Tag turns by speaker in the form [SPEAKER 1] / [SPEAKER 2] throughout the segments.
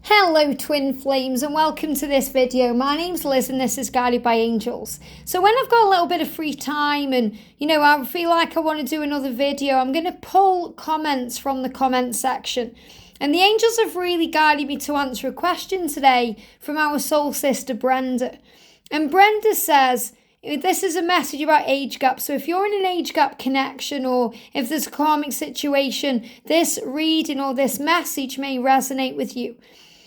[SPEAKER 1] Hello twin flames and welcome to this video. My name's Liz and this is Guided by Angels. So when I've got a little bit of free time and I feel like I want to do another video, I'm going to pull comments from the comment section. And the angels have really guided me to answer a question today from our soul sister Brenda. And Brenda says, this is a message about age gap. So if you're in an age gap connection or if there's a karmic situation, this reading or this message may resonate with you.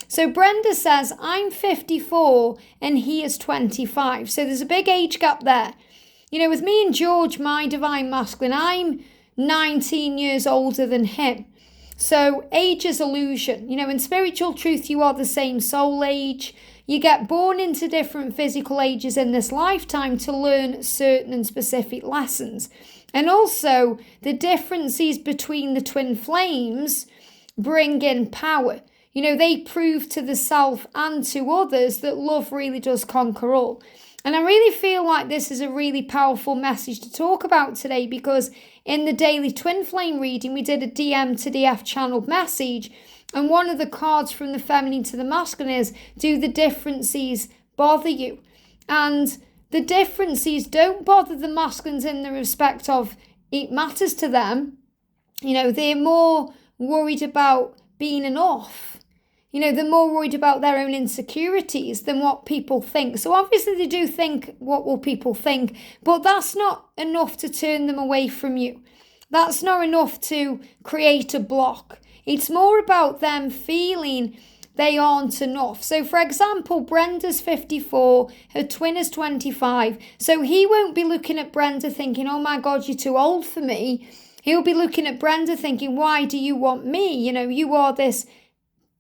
[SPEAKER 1] So Brenda says, I'm 54 and he is 25. So there's a big age gap there. With me and George, my divine masculine, I'm 19 years older than him. So age is illusion. In spiritual truth, you are the same soul age. You get born into different physical ages in this lifetime to learn certain and specific lessons. And also the differences between the twin flames bring in power. They prove to the self and to others that love really does conquer all. And I really feel like this is a really powerful message to talk about today because in the daily twin flame reading, we did a DM to DF channeled message. And one of the cards from the feminine to the masculine is, do the differences bother you? And the differences don't bother the masculines in the respect of it matters to them. They're more worried about being enough. They're more worried about their own insecurities than what people think. So obviously they do think, what will people think? But that's not enough to turn them away from you. That's not enough to create a block. It's more about them feeling they aren't enough. So for example, Brenda's 54, her twin is 25. So he won't be looking at Brenda thinking, oh my God, you're too old for me. He'll be looking at Brenda thinking, why do you want me? You are this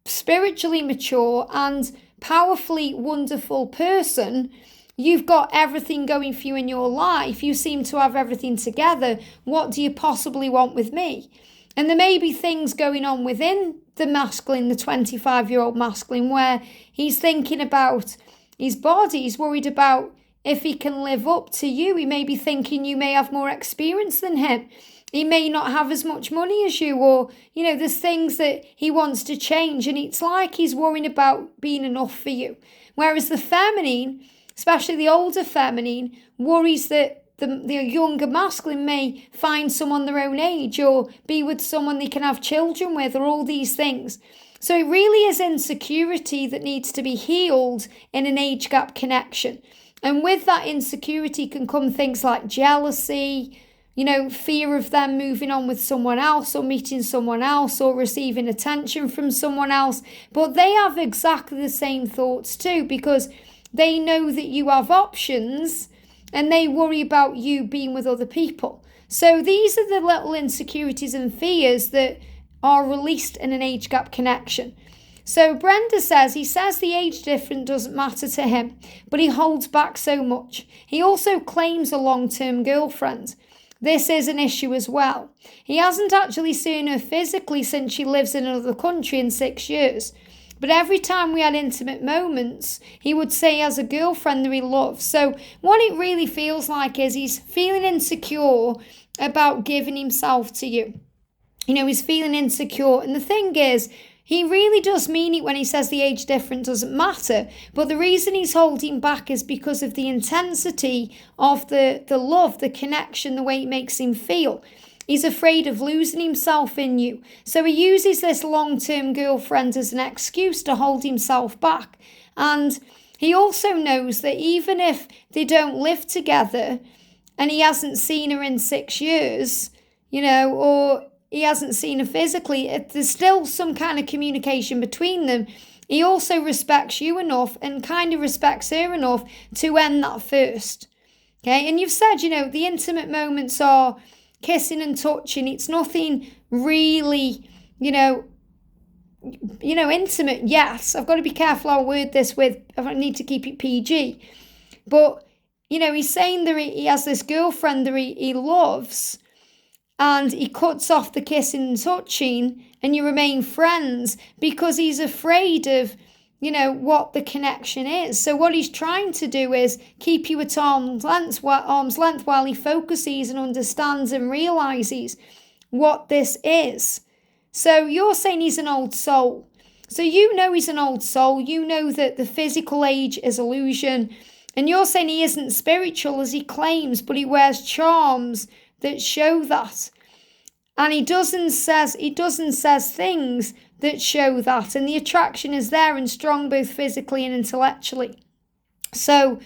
[SPEAKER 1] spiritually mature and powerfully wonderful person. You've got everything going for you in your life. You seem to have everything together. What do you possibly want with me? And there may be things going on within the masculine, the 25-year-old masculine, where he's thinking about his body. He's worried about if he can live up to you. He may be thinking you may have more experience than him. He may not have as much money as you, or, there's things that he wants to change. And it's like he's worrying about being enough for you. Whereas the feminine, especially the older feminine, worries that the younger masculine may find someone their own age or be with someone they can have children with or all these things. So it really is insecurity that needs to be healed in an age gap connection. And with that insecurity can come things like jealousy, fear of them moving on with someone else or meeting someone else or receiving attention from someone else. But they have exactly the same thoughts too because they know that you have options and they worry about you being with other people. So these are the little insecurities and fears that are released in an age gap connection. So Brenda says, he says the age difference doesn't matter to him, but he holds back so much. He also claims a long-term girlfriend. This is an issue as well. He hasn't actually seen her physically since she lives in another country in 6 years. But every time we had intimate moments, he would say he has a girlfriend that he loves. So what it really feels like is he's feeling insecure about giving himself to you. He's feeling insecure. And the thing is, he really does mean it when he says the age difference doesn't matter. But the reason he's holding back is because of the intensity of the love, the connection, the way it makes him feel. He's afraid of losing himself in you. So he uses this long-term girlfriend as an excuse to hold himself back. And he also knows that even if they don't live together and he hasn't seen her in 6 years, or he hasn't seen her physically, there's still some kind of communication between them. He also respects you enough and kind of respects her enough to end that first. Okay, and you've said, the intimate moments are kissing and touching. It's nothing really, intimate. Yes, I've got to be careful how I word this with, I need to keep it PG. But, he's saying that he has this girlfriend that he loves, and he cuts off the kissing and touching and you remain friends because he's afraid of, what the connection is. So what he's trying to do is keep you at arm's length while he focuses and understands and realises what this is. So you're saying he's an old soul. So you know he's an old soul. You know that the physical age is illusion. And you're saying he isn't spiritual as he claims, but he wears charms that show that. And he doesn't says things that show that. And the attraction is there and strong both physically and intellectually. So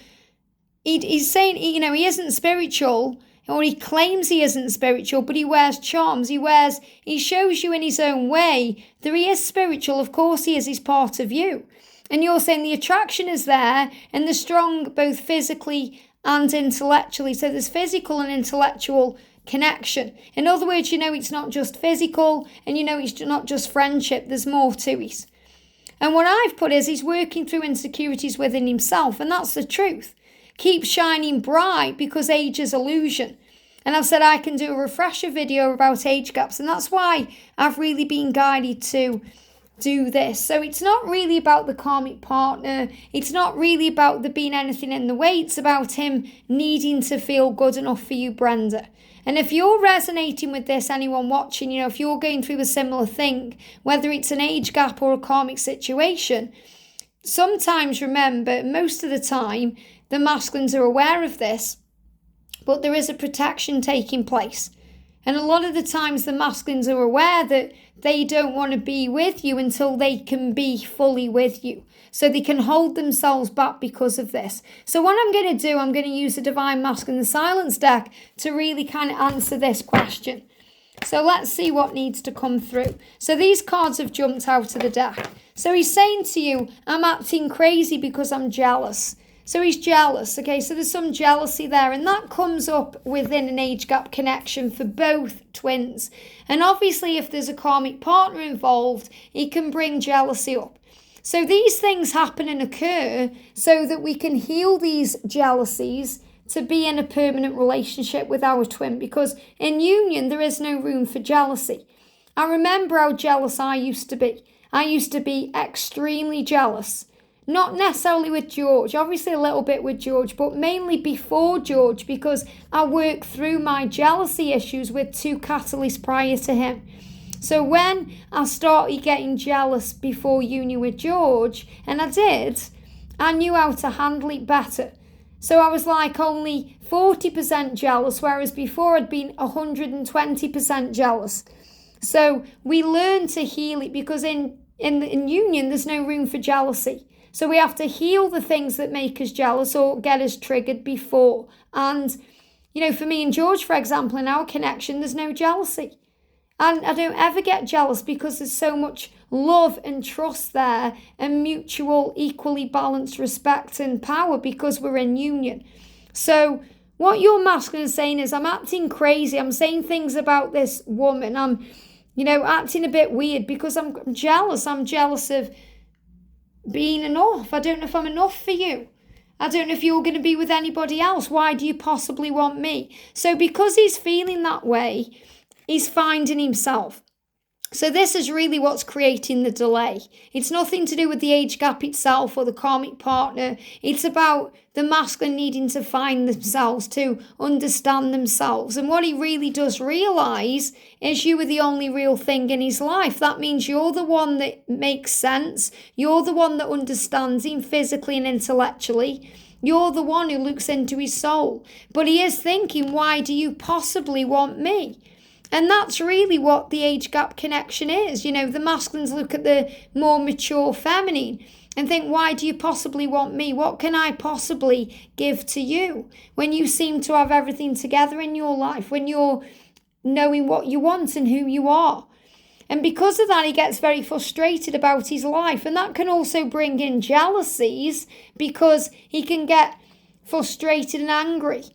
[SPEAKER 1] he's saying, he isn't spiritual, or he claims he isn't spiritual, but he wears charms. He shows you in his own way that he is spiritual. Of course he is. He's part of you. And you're saying the attraction is there and the strong both physically and intellectually. So there's physical and intellectual connection. In other words, it's not just physical, and it's not just friendship. There's more to it. And what I've put is he's working through insecurities within himself, and that's the truth. Keep shining bright because age is illusion. And I've said I can do a refresher video about age gaps, and that's why I've really been guided to do this. So it's not really about the karmic partner. It's not really about there being anything in the way. It's about him needing to feel good enough for you, Brenda. And if you're resonating with this, anyone watching, if you're going through a similar thing, whether it's an age gap or a karmic situation, sometimes remember, most of the time, the masculines are aware of this, but there is a protection taking place. And a lot of the times the masculines are aware that they don't want to be with you until they can be fully with you. So they can hold themselves back because of this. So what I'm going to do, I'm going to use the Divine Masculine Silence deck to really kind of answer this question. So let's see what needs to come through. So these cards have jumped out of the deck. So he's saying to you, I'm acting crazy because I'm jealous. So he's jealous, okay? So there's some jealousy there, and that comes up within an age gap connection for both twins. And obviously, if there's a karmic partner involved, it can bring jealousy up. So these things happen and occur so that we can heal these jealousies to be in a permanent relationship with our twin, because in union, there is no room for jealousy. I remember how jealous I used to be. I used to be extremely jealous. Not necessarily with George, obviously a little bit with George, but mainly before George, because I worked through my jealousy issues with 2 catalysts prior to him. So when I started getting jealous before union with George, and I did, I knew how to handle it better. So I was like only 40% jealous, whereas before I'd been 120% jealous. So we learn to heal it, because in union, there's no room for jealousy. So we have to heal the things that make us jealous or get us triggered before. And, for me and George, for example, in our connection, there's no jealousy. And I don't ever get jealous because there's so much love and trust there and mutual, equally balanced respect and power because we're in union. So what your masculine is saying is, I'm acting crazy. I'm saying things about this woman. I'm, acting a bit weird because I'm jealous. I'm jealous of being enough. I don't know if I'm enough for you. I don't know if you're going to be with anybody else. Why do you possibly want me? So because he's feeling that way, he's finding himself. So this is really what's creating the delay. It's nothing to do with the age gap itself or the karmic partner. It's about the masculine needing to find themselves, to understand themselves. And what he really does realise is you are the only real thing in his life. That means you're the one that makes sense. You're the one that understands him physically and intellectually. You're the one who looks into his soul. But he is thinking, why do you possibly want me? And that's really what the age gap connection is. The masculines look at the more mature feminine and think, why do you possibly want me? What can I possibly give to you? When you seem to have everything together in your life, when you're knowing what you want and who you are. And because of that, he gets very frustrated about his life. And that can also bring in jealousies because he can get frustrated and angry.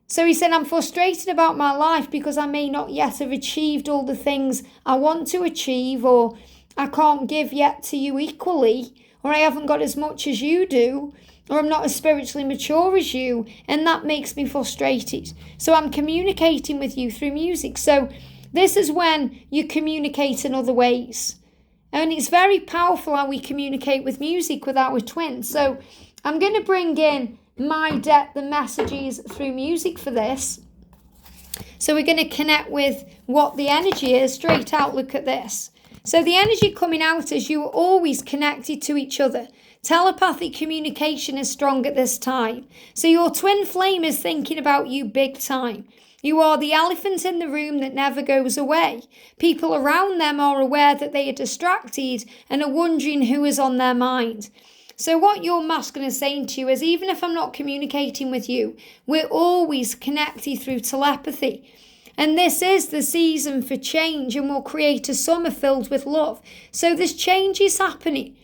[SPEAKER 1] So he said, I'm frustrated about my life because I may not yet have achieved all the things I want to achieve, or I can't give yet to you equally, or I haven't got as much as you do, or I'm not as spiritually mature as you, and that makes me frustrated. So I'm communicating with you through music. So this is when you communicate in other ways. And it's very powerful how we communicate with music with our twins. So I'm going to bring in my deck, the messages through music for this. So we're going to connect with what the energy is straight out. Look at this. So the energy coming out is you are always connected to each other. Telepathic communication is strong at this time. So your twin flame is thinking about you big time. You are the elephant in the room that never goes away. People around them are aware that they are distracted and are wondering who is on their mind. So what your masculine is saying to you is, even if I'm not communicating with you, we're always connected through telepathy. And this is the season for change, and will create a summer filled with love. So this change is happening.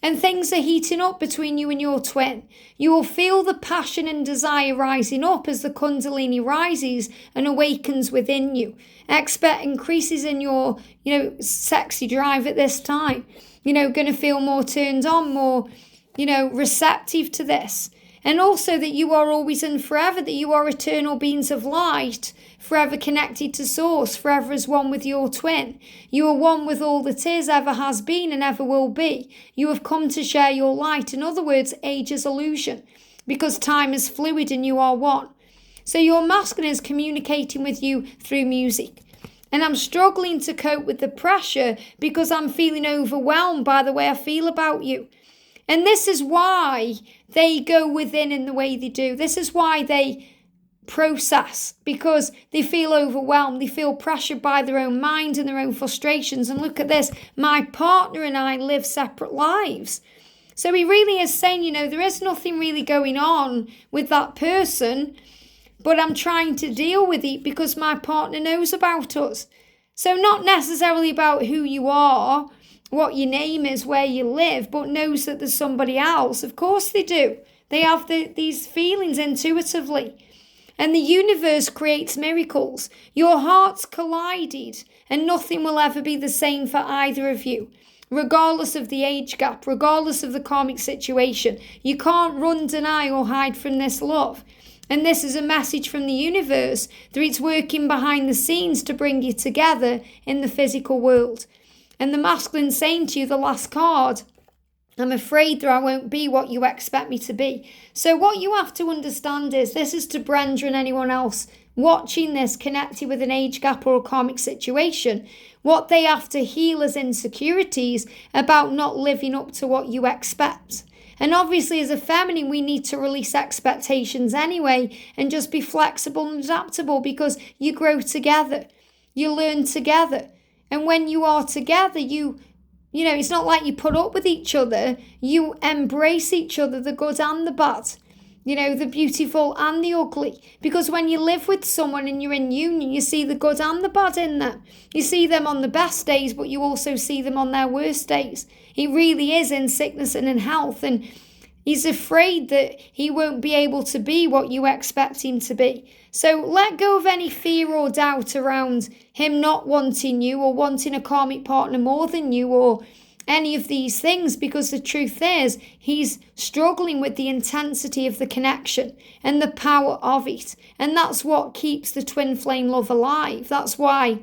[SPEAKER 1] And things are heating up between you and your twin. You will feel the passion and desire rising up as the Kundalini rises and awakens within you. Expect increases in your, sexy drive at this time. Going to feel more turned on, more, receptive to this. And also that you are always and forever, that you are eternal beings of light, forever connected to source, forever as one with your twin. You are one with all that is, ever has been and ever will be. You have come to share your light. In other words, age is illusion, because time is fluid and you are one. So your masculine is communicating with you through music. And I'm struggling to cope with the pressure because I'm feeling overwhelmed by the way I feel about you. And this is why they go within in the way they do. This is why they process, because they feel overwhelmed. They feel pressured by their own mind and their own frustrations. And look at this. My partner and I live separate lives. So he really is saying, there is nothing really going on with that person, but I'm trying to deal with it because my partner knows about us. So not necessarily about who you are, what your name is, where you live, but knows that there's somebody else. Of course they do. They have these feelings intuitively. And the universe creates miracles. Your hearts collided, and nothing will ever be the same for either of you, regardless of the age gap, regardless of the karmic situation. You can't run, deny, or hide from this love. And this is a message from the universe that it's working behind the scenes to bring you together in the physical world. And the masculine saying to you, the last card, I'm afraid that I won't be what you expect me to be. So what you have to understand is, this is to Brenda and anyone else watching this connected with an age gap or a karmic situation. What they have to heal is insecurities about not living up to what you expect. And obviously as a feminine, we need to release expectations anyway and just be flexible and adaptable, because you grow together. You learn together. And when you are together, it's not like you put up with each other. You embrace each other, the good and the bad, the beautiful and the ugly. Because when you live with someone and you're in union, you see the good and the bad in them. You see them on the best days, but you also see them on their worst days. He really is in sickness and in health. And he's afraid that he won't be able to be what you expect him to be. So let go of any fear or doubt around him not wanting you, or wanting a karmic partner more than you, or any of these things, because the truth is he's struggling with the intensity of the connection and the power of it. And that's what keeps the twin flame love alive. That's why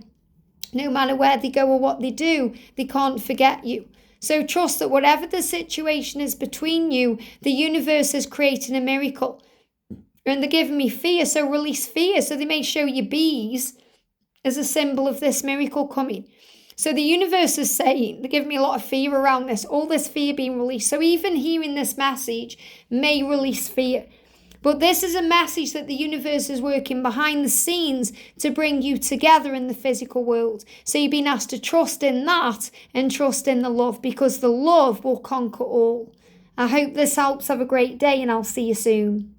[SPEAKER 1] no matter where they go or what they do, they can't forget you. So trust that whatever the situation is between you, the universe is creating a miracle. And they're giving me fear, so release fear. So they may show you bees as a symbol of this miracle coming. So the universe is saying, they're giving me a lot of fear around this, all this fear being released. So even hearing this message may release fear. But this is a message that the universe is working behind the scenes to bring you together in the physical world. So you've been asked to trust in that and trust in the love, because the love will conquer all. I hope this helps. Have a great day, and I'll see you soon.